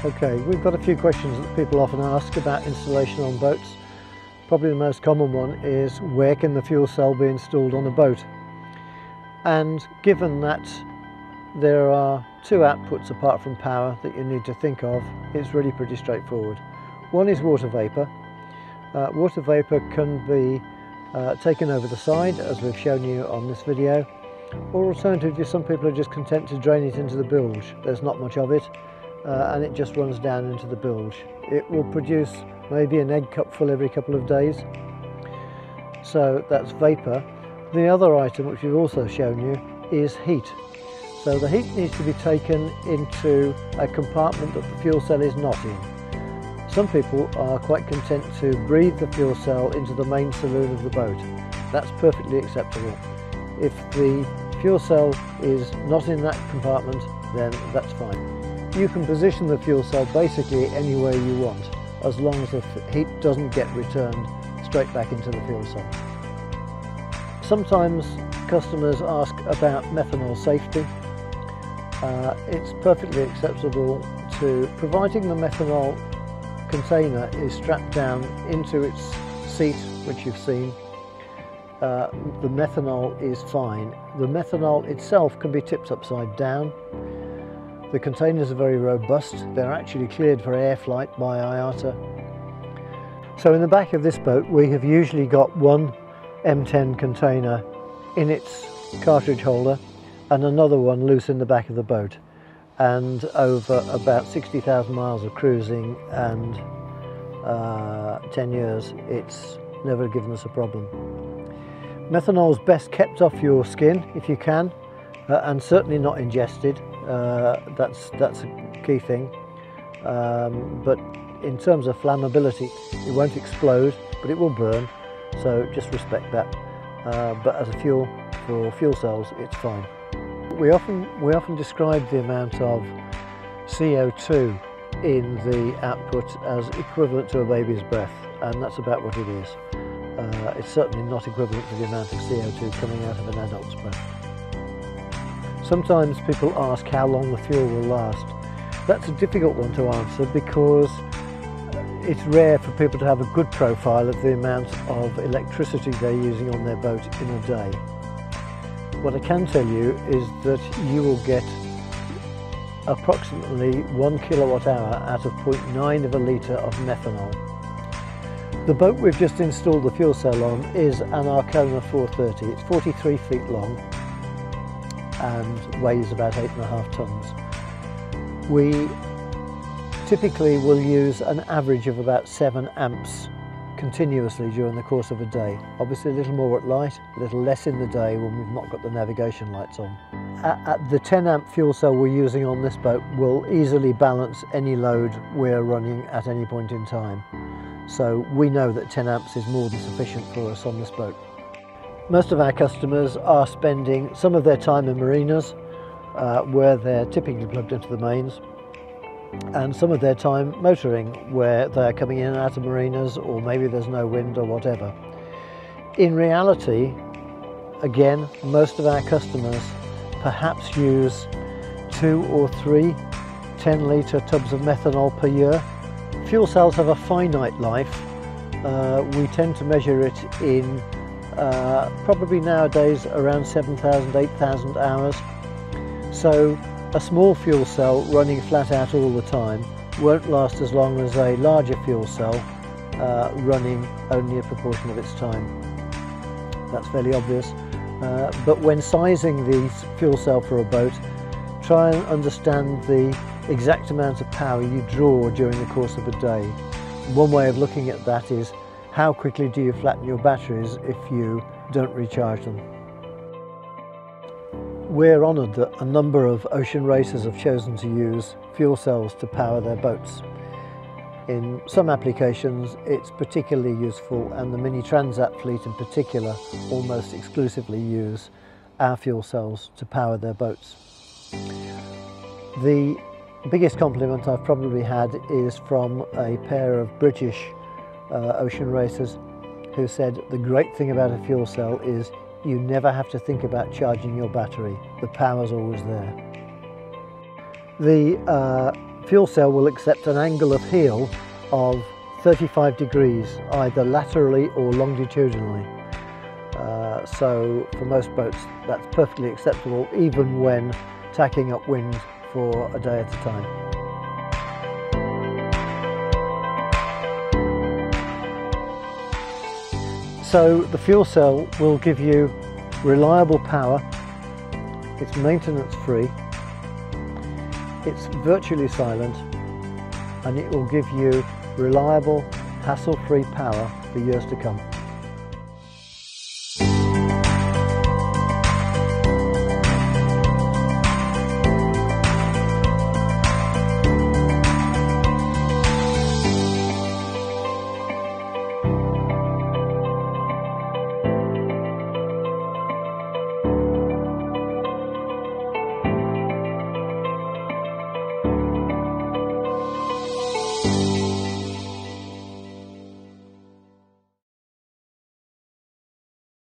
Okay, we've got a few questions that people often ask about installation on boats. Probably the most common one is, where can the fuel cell be installed on a boat? And given that there are two outputs apart from power that you need to think of, it's really pretty straightforward. One is water vapour. Water vapour can be taken over the side, as we've shown you on this video, or alternatively some people are just content to drain it into the bilge. There's not much of it, and it just runs down into the bilge. It will produce maybe an egg cupful every couple of days, so that's vapour. The other item, which we've also shown you, is heat. So the heat needs to be taken into a compartment that the fuel cell is not in. Some people are quite content to breathe the fuel cell into the main saloon of the boat. That's perfectly acceptable. If the fuel cell is not in that compartment, then that's fine. You can position the fuel cell basically anywhere you want, as long as the heat doesn't get returned straight back into the fuel cell. Sometimes customers ask about methanol safety. It's perfectly acceptable to, providing the methanol container is strapped down into its seat, which you've seen, the methanol is fine. The methanol itself can be tipped upside down. The containers are very robust. They're actually cleared for air flight by IATA. So in the back of this boat we have usually got one M10 container in its cartridge holder and another one loose in the back of the boat, and over about 60,000 miles of cruising and 10 years it's never given us a problem. Methanol is best kept off your skin if you can, and certainly not ingested. That's a key thing, but in terms of flammability, it won't explode, but it will burn, so just respect that. But as a fuel for fuel cells, it's fine. We often describe the amount of CO2 in the output as equivalent to a baby's breath, and that's about what it is. It's certainly not equivalent to the amount of CO2 coming out of an adult's breath. Sometimes people ask how long the fuel will last. That's a difficult one to answer because it's rare for people to have a good profile of the amount of electricity they're using on their boat in a day. What I can tell you is that you will get approximately 1 kilowatt hour out of 0.9 of a litre of methanol. The boat we've just installed the fuel cell on is an Arcona 430. It's 43 feet long and weighs about 8.5 tons. We typically will use an average of about 7 amps continuously during the course of a day. Obviously a little more at night, a little less in the day when we've not got the navigation lights on. The 10 amp fuel cell we're using on this boat will easily balance any load we're running at any point in time. So we know that 10 amps is more than sufficient for us on this boat. Most of our customers are spending some of their time in marinas where they're typically plugged into the mains, and some of their time motoring where they're coming in and out of marinas, or maybe there's no wind or whatever. In reality, again, most of our customers perhaps use 2 or 3 10-litre tubs of methanol per year. Fuel cells have a finite life. We tend to measure it in probably nowadays around 7,000, 8,000 hours. So a small fuel cell running flat out all the time won't last as long as a larger fuel cell running only a proportion of its time. That's fairly obvious. But when sizing the fuel cell for a boat, try and understand the exact amount of power you draw during the course of a day. One way of looking at that is, how quickly do you flatten your batteries if you don't recharge them? We're honoured that a number of ocean racers have chosen to use fuel cells to power their boats. In some applications it's particularly useful, and the mini transat fleet in particular almost exclusively use our fuel cells to power their boats. The biggest compliment I've probably had is from a pair of British ocean racers who said the great thing about a fuel cell is you never have to think about charging your battery. The power's always there. The fuel cell will accept an angle of heel of 35 degrees, either laterally or longitudinally. So for most boats that's perfectly acceptable, even when tacking up wind for a day at a time. So the fuel cell will give you reliable power, it's maintenance free, it's virtually silent, and it will give you reliable, hassle-free power for years to come.